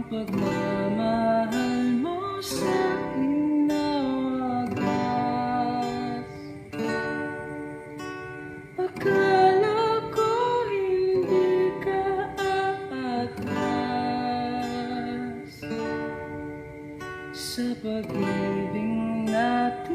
pagmamahal mo sa'kin na wagas. Akala ko hindi ka aatras sa pag-ibig natin.